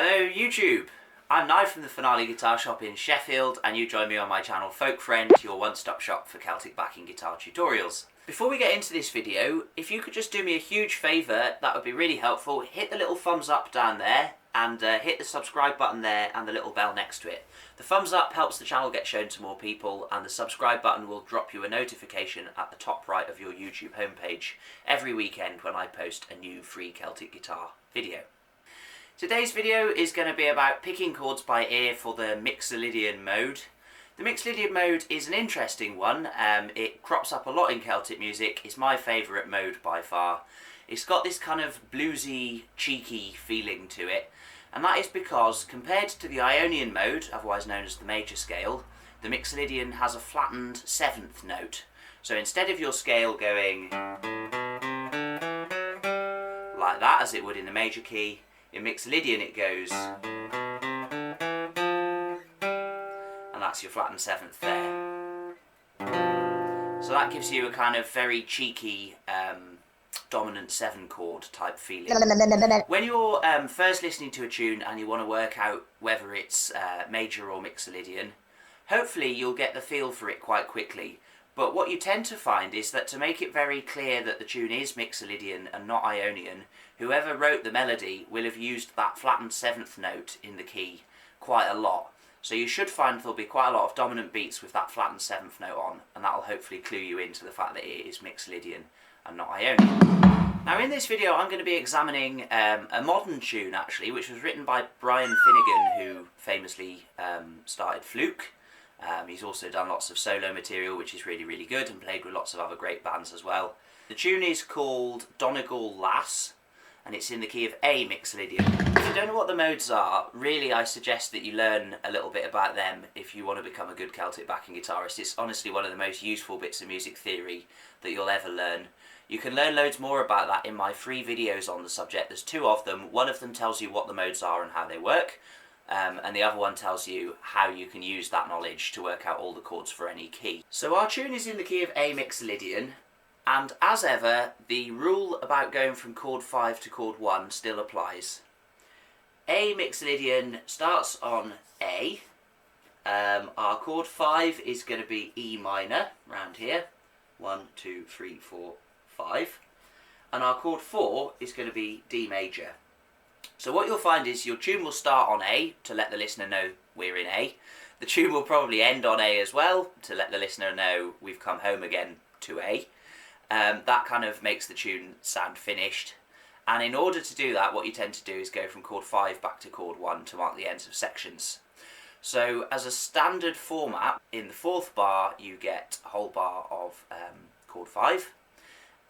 Hello YouTube! I'm Nye from the Finale Guitar Shop in Sheffield, and you join me on my channel Folk Friend, your one-stop shop for Celtic backing guitar tutorials. Before we get into this video, if you could just do me a huge favour, that would be really helpful. Hit the little thumbs up down there, and hit the subscribe button there and the little bell next to it. The thumbs up helps the channel get shown to more people, and the subscribe button will drop you a notification at the top right of your YouTube homepage every weekend when I post a new free Celtic guitar video. Today's video is going to be about picking chords by ear for the mixolydian mode. The mixolydian mode is an interesting one. It crops up a lot in Celtic music. It's my favourite mode by far. It's got this kind of bluesy, cheeky feeling to it, and that is because compared to the Ionian mode, otherwise known as the major scale, the mixolydian has a flattened 7th note. So instead of your scale going like that as it would in the major key, in mixolydian it goes, and that's your flattened 7th there. So that gives you a kind of very cheeky dominant 7 chord type feeling. When you're first listening to a tune and you want to work out whether it's major or mixolydian, hopefully you'll get the feel for it quite quickly. But what you tend to find is that to make it very clear that the tune is mixolydian and not Ionian, whoever wrote the melody will have used that flattened 7th note in the key quite a lot. So you should find there'll be quite a lot of dominant beats with that flattened 7th note on, and that'll hopefully clue you into the fact that it is mixolydian and not Ionian. Now in this video I'm going to be examining a modern tune actually, which was written by Brian Finnegan, who famously started Flook. He's also done lots of solo material which is really good, and played with lots of other great bands as well. The tune is called Donegal Lass, and it's in the key of A mixolydian. If you don't know what the modes are, really I suggest that you learn a little bit about them if you want to become a good Celtic backing guitarist. It's honestly one of the most useful bits of music theory that you'll ever learn. You can learn loads more about that in my free videos on the subject. There's 2 of them. One of them tells you what the modes are and how they work, and the other one tells you how you can use that knowledge to work out all the chords for any key. So our tune is in the key of A mixolydian, and as ever, the rule about going from chord 5 to chord 1 still applies. A mixolydian starts on A. Our chord 5 is going to be E minor, round here. 1, 2, 3, 4, 5. And our chord 4 is going to be D major. So what you'll find is your tune will start on A to let the listener know we're in A. The tune will probably end on A as well to let the listener know we've come home again to A. That kind of makes the tune sound finished. And in order to do that, what you tend to do is go from chord 5 back to chord 1 to mark the ends of sections. So as a standard format, in the 4th bar you get a whole bar of chord 5.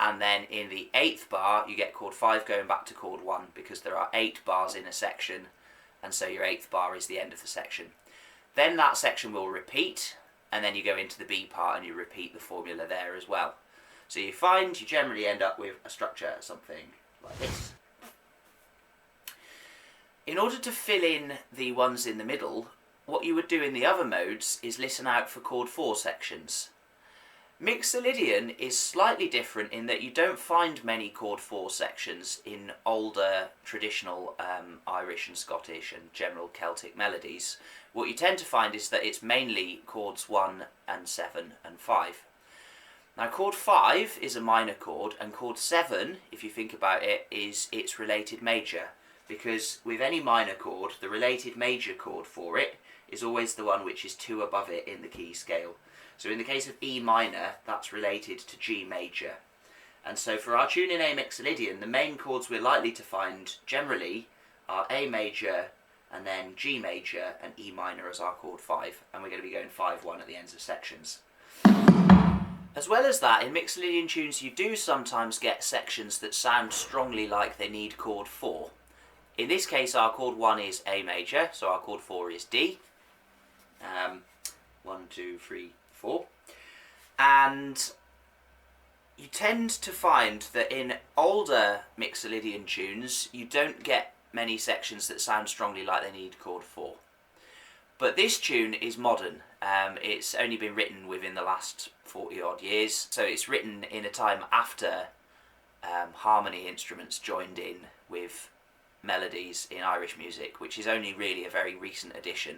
And then in the 8th bar you get chord 5 going back to chord 1, because there are 8 bars in a section, and so your 8th bar is the end of the section. Then that section will repeat, and then you go into the B part and you repeat the formula there as well. So you find you generally end up with a structure something like this. In order to fill in the ones in the middle, what you would do in the other modes is listen out for chord 4 sections. Mixolydian is slightly different in that you don't find many chord 4 sections in older traditional Irish and Scottish and general Celtic melodies. What you tend to find is that it's mainly chords 1 and 7 and 5. Now chord 5 is a minor chord, and chord 7, if you think about it, is its related major, because with any minor chord, the related major chord for it is always the one which is 2 above it in the key scale. So in the case of E minor, that's related to G major. And so for our tune in A mixolydian, the main chords we're likely to find generally are A major, and then G major, and E minor as our chord 5, and we're going to be going 5-1 at the ends of sections. As well as that, in mixolydian tunes you do sometimes get sections that sound strongly like they need chord 4. In this case our chord 1 is A major, so our chord 4 is D. 1, 2, 3, 4. And you tend to find that in older mixolydian tunes you don't get many sections that sound strongly like they need chord 4. But this tune is modern. It's only been written within the last 40 odd years, so it's written in a time after harmony instruments joined in with melodies in Irish music, which is only really a very recent addition.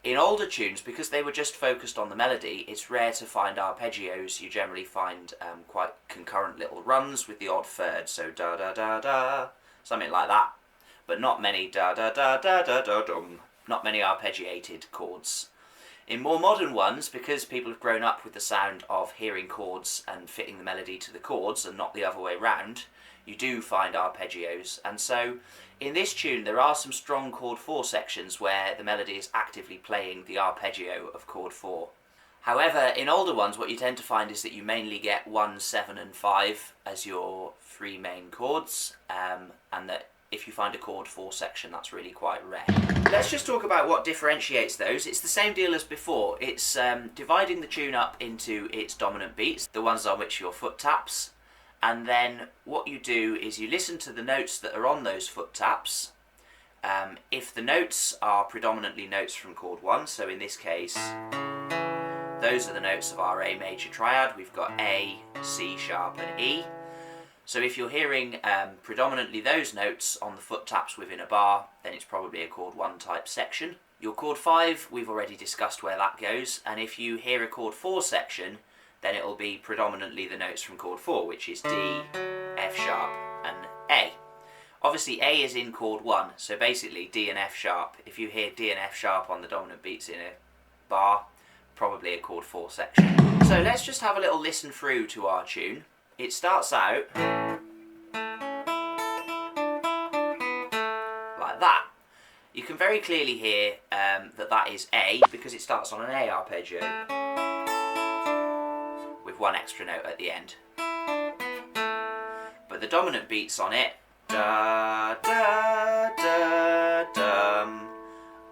In older tunes, because they were just focused on the melody, it's rare to find arpeggios. You generally find quite concurrent little runs with the odd third, so da da da da, something like that, but not many da da da da da da dum, not many arpeggiated chords. In more modern ones, because people have grown up with the sound of hearing chords and fitting the melody to the chords and not the other way round, you do find arpeggios. And so in this tune there are some strong chord 4 sections where the melody is actively playing the arpeggio of chord 4. However, in older ones what you tend to find is that you mainly get 1, 7 and 5 as your 3 main chords, and that if you find a chord 4 section, that's really quite rare. Let's just talk about what differentiates those. It's the same deal as before. It's dividing the tune up into its dominant beats, the ones on which your foot taps, and then what you do is you listen to the notes that are on those foot taps. If the notes are predominantly notes from chord 1, so in this case, those are the notes of our A major triad. We've got A, C sharp and E. So if you're hearing predominantly those notes on the foot taps within a bar, then it's probably a chord 1 type section. Your chord 5, we've already discussed where that goes, and if you hear a chord 4 section, then it'll be predominantly the notes from chord 4, which is D, F sharp and A. Obviously A is in chord 1, so basically D and F sharp. If you hear D and F sharp on the dominant beats in a bar, probably a chord 4 section. So let's just have a little listen through to our tune. It starts out like that. You can very clearly hear that is A because it starts on an A arpeggio with 1 extra note at the end. But the dominant beats on it, da da da dum,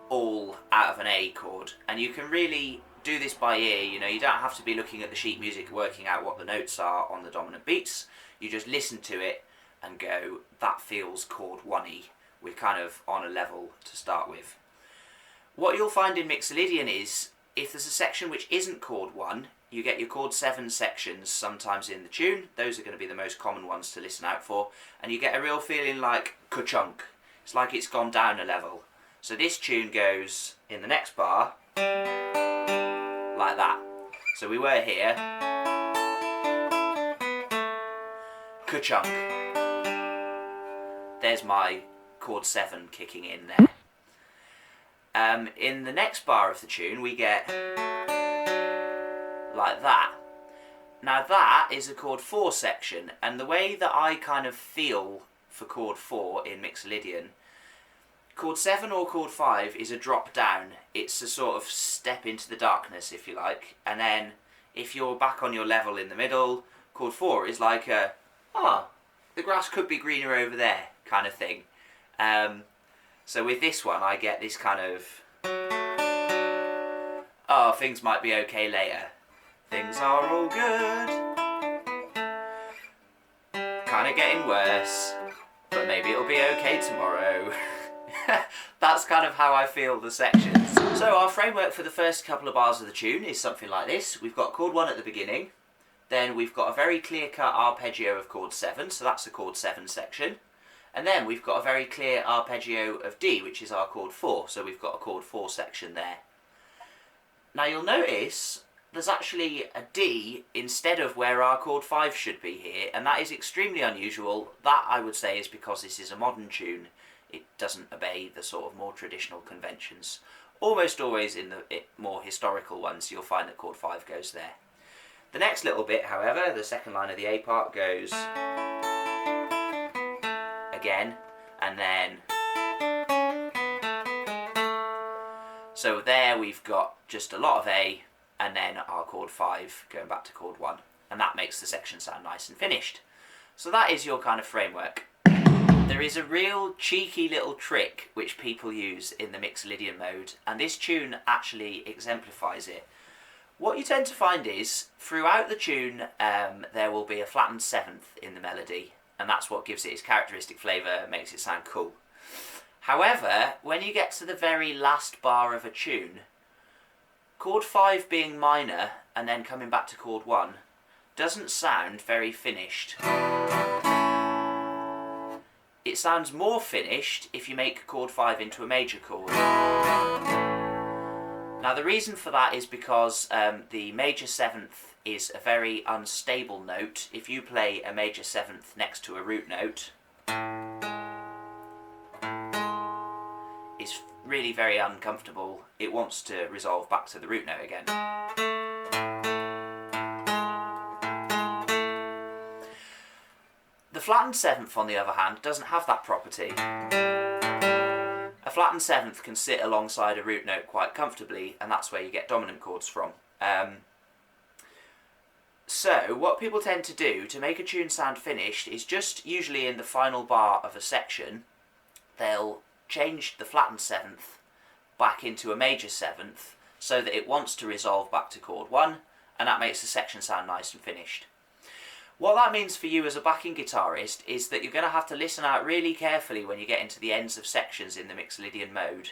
all out of an A chord, and you can really do this by ear. You know, you don't have to be looking at the sheet music working out what the notes are on the dominant beats. You just listen to it and go, that feels chord 1y. We're kind of on a level to start with. What you'll find in mixolydian is, if there's a section which isn't chord 1, you get your chord 7 sections sometimes in the tune. Those are going to be the most common ones to listen out for, and you get a real feeling like ka-chunk. It's like it's gone down a level. So this tune goes in the next bar like that. So we were here, ka-chunk. There's my chord 7 kicking in there. In the next bar of the tune we get like that. Now that is a chord 4 section, and the way that I kind of feel for chord 4 in mixolydian, chord 7 or chord 5 is a drop down. It's a sort of step into the darkness, if you like, and then if you're back on your level in the middle, chord 4 is like a, the grass could be greener over there kind of thing. So with this one I get this kind of, things might be okay later. Things are all good. Kind of getting worse, but maybe it'll be okay tomorrow. That's kind of how I feel the sections. So our framework for the first couple of bars of the tune is something like this. We've got chord 1 at the beginning, then we've got a very clear-cut arpeggio of chord 7, so that's the chord 7 section, and then we've got a very clear arpeggio of D, which is our chord 4, so we've got a chord 4 section there. Now you'll notice there's actually a D instead of where our chord 5 should be here, and that is extremely unusual. That, I would say, is because this is a modern tune. It doesn't obey the sort of more traditional conventions. Almost always in the more historical ones you'll find that chord 5 goes there. The next little bit, however, the second line of the A part goes again, and then, so there we've got just a lot of A, and then our chord 5 going back to chord 1, and that makes the section sound nice and finished. So that is your kind of framework. There is a real cheeky little trick which people use in the mixolydian mode, and this tune actually exemplifies it. What you tend to find is, throughout the tune, there will be a flattened 7th in the melody, and that's what gives it its characteristic flavour, makes it sound cool. However, when you get to the very last bar of a tune, chord 5 being minor and then coming back to chord 1 doesn't sound very finished. it sounds more finished if you make chord 5 into a major chord. Now the reason for that is because the major 7th is a very unstable note. If you play a major 7th next to a root note, it's really very uncomfortable. It wants to resolve back to the root note again. The flattened 7th, on the other hand, doesn't have that property. A flattened 7th can sit alongside a root note quite comfortably, and that's where you get dominant chords from. So what people tend to do to make a tune sound finished is just usually in the final bar of a section, they'll change the flattened 7th back into a major 7th so that it wants to resolve back to chord 1, and that makes the section sound nice and finished. What that means for you as a backing guitarist is that you're going to have to listen out really carefully when you get into the ends of sections in the mixolydian mode,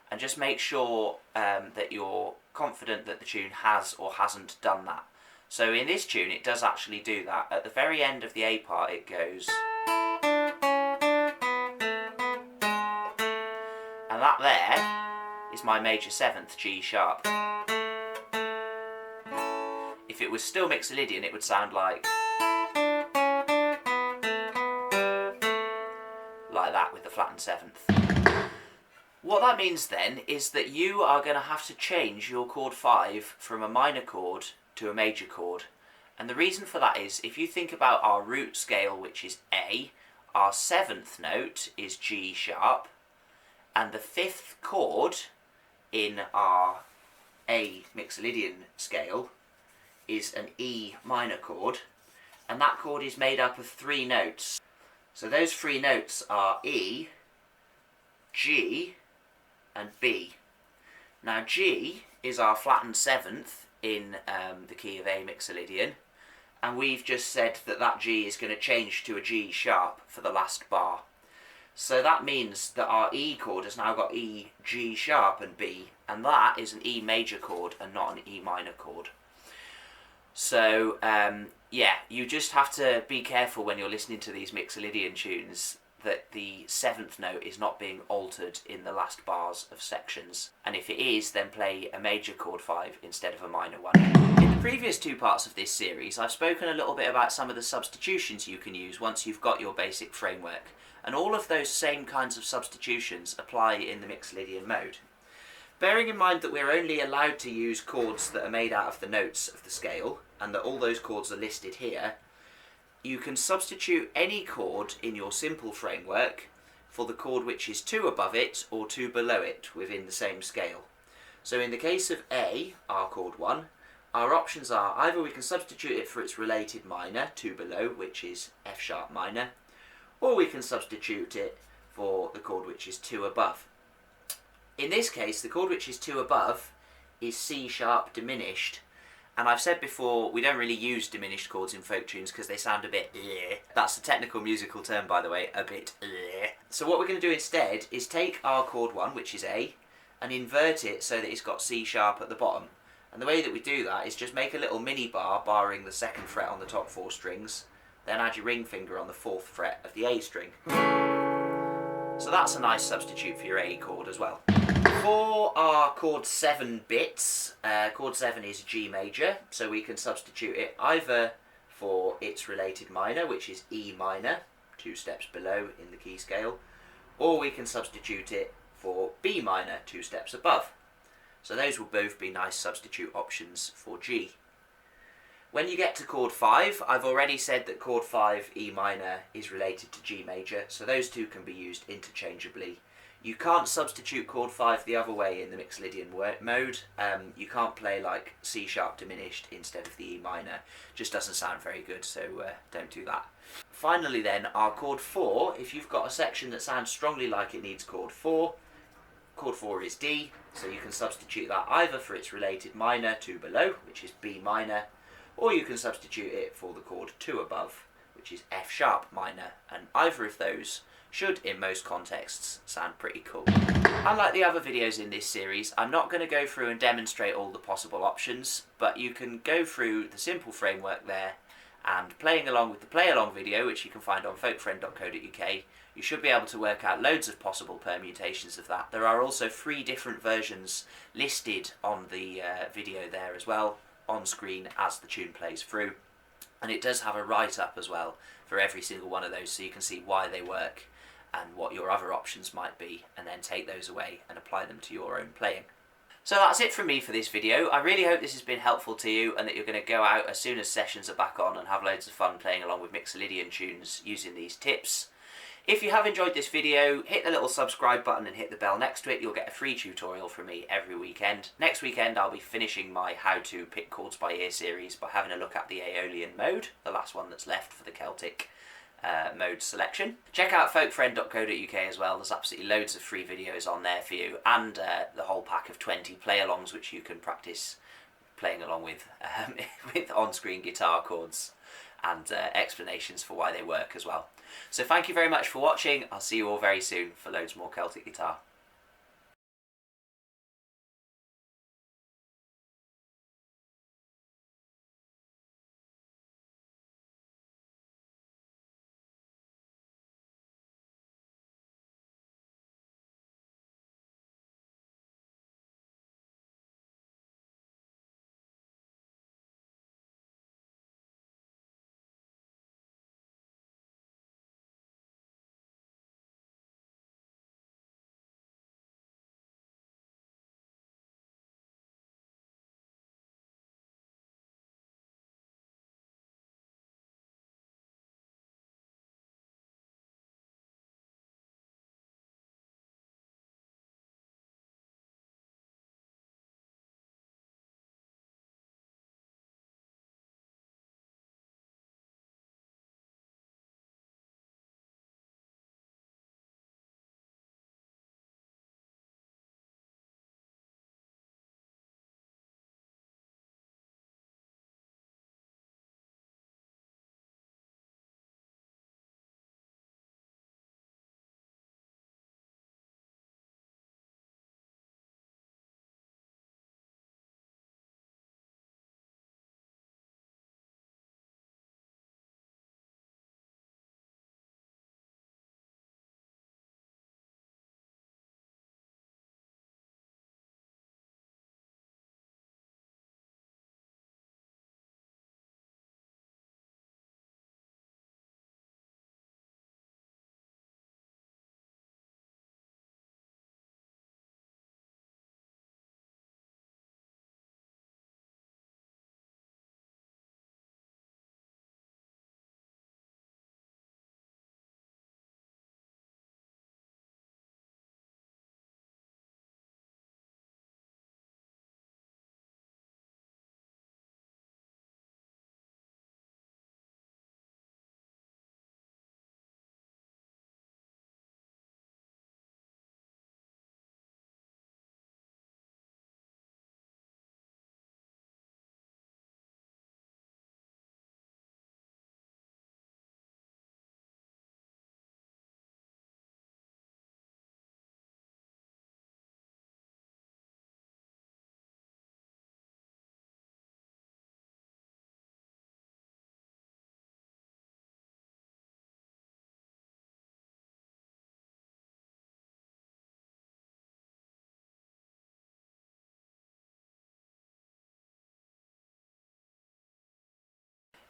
and just make sure that you're confident that the tune has or hasn't done that. So in this tune it does actually do that. At the very end of the A part it goes, and that there is my major 7th G sharp. If it was still mixolydian it would sound like that with the flattened 7th. What that means then is that you are going to have to change your chord 5 from a minor chord to a major chord. And the reason for that is, if you think about our root scale, which is A, our 7th note is G sharp, and the 5th chord in our A mixolydian scale is an E minor chord, and that chord is made up of 3 notes. So those 3 notes are E, G, and B. Now G is our flattened 7th in the key of A mixolydian, and we've just said that that G is going to change to a G sharp for the last bar. So that means that our E chord has now got E, G sharp and B, and that is an E major chord and not an E minor chord. So yeah, you just have to be careful when you're listening to these mixolydian tunes that the 7th note is not being altered in the last bars of sections, and if it is, then play a major chord 5 instead of a minor one. In the previous 2 parts of this series I've spoken a little bit about some of the substitutions you can use once you've got your basic framework, and all of those same kinds of substitutions apply in the mixolydian mode. Bearing in mind that we're only allowed to use chords that are made out of the notes of the scale, and that all those chords are listed here, you can substitute any chord in your simple framework for the chord which is 2 above it or 2 below it within the same scale. So in the case of A, our chord 1, our options are either we can substitute it for its related minor, 2 below, which is F sharp minor, or we can substitute it for the chord which is 2 above. In this case, the chord which is 2 above is C sharp diminished, and I've said before, we don't really use diminished chords in folk tunes because they sound a bit bleh. That's a technical musical term, by the way, a bit bleh. So what we're going to do instead is take our chord 1, which is A, and invert it so that it's got C sharp at the bottom. And the way that we do that is just make a little mini bar barring the 2nd fret on the top 4 strings, then add your ring finger on the 4th fret of the A string. So that's a nice substitute for your A chord as well. For our chord 7 bits, chord 7 is G major, so we can substitute it either for its related minor, which is E minor, 2 steps below in the key scale, or we can substitute it for B minor, 2 steps above. So those will both be nice substitute options for G. When you get to chord 5, I've already said that chord 5 E minor is related to G major, so those 2 can be used interchangeably. You can't substitute chord 5 the other way in the mixolydian mode. You can't play like C sharp diminished instead of the E minor. Just doesn't sound very good, so don't do that. Finally then, our chord 4, if you've got a section that sounds strongly like it needs chord 4 is D, so you can substitute that either for its related minor 2 below, which is B minor, or you can substitute it for the chord 2 above, which is F sharp minor, and either of those should, in most contexts, sound pretty cool. Unlike the other videos in this series, I'm not going to go through and demonstrate all the possible options, but you can go through the simple framework there And playing along with the play along video, which you can find on folkfriend.co.uk, you should be able to work out loads of possible permutations of that. There are also 3 different versions listed on the video there as well, on screen as the tune plays through. And it does have a write-up as well for every single one of those, so you can see why they work and what your other options might be, and then take those away and apply them to your own playing. So that's it from me for this video. I really hope this has been helpful to you and that you're going to go out as soon as sessions are back on and have loads of fun playing along with mixolydian tunes using these tips. If you have enjoyed this video, hit the little subscribe button and hit the bell next to it. You'll get a free tutorial from me every weekend. Next weekend I'll be finishing my How to Pick Chords by Ear series by having a look at the Aeolian mode, the last one that's left for the Celtic mode selection. Check out folkfriend.co.uk as well. There's absolutely loads of free videos on there for you, and the whole pack of 20 play-alongs which you can practice playing along with on-screen guitar chords, and explanations for why they work as well. So thank you very much for watching. I'll see you all very soon for loads more Celtic guitar.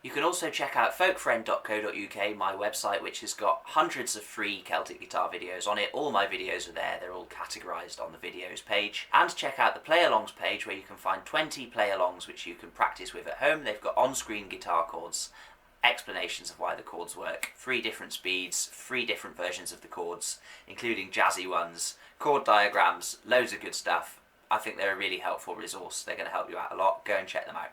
You can also check out folkfriend.co.uk, my website, which has got hundreds of free Celtic guitar videos on it. All my videos are there, they're all categorised on the videos page. And check out the play-alongs page where you can find 20 play-alongs which you can practice with at home. They've got on-screen guitar chords, explanations of why the chords work, 3 different speeds, 3 different versions of the chords, including jazzy ones, chord diagrams, loads of good stuff. I think they're a really helpful resource. They're going to help you out a lot. Go and check them out.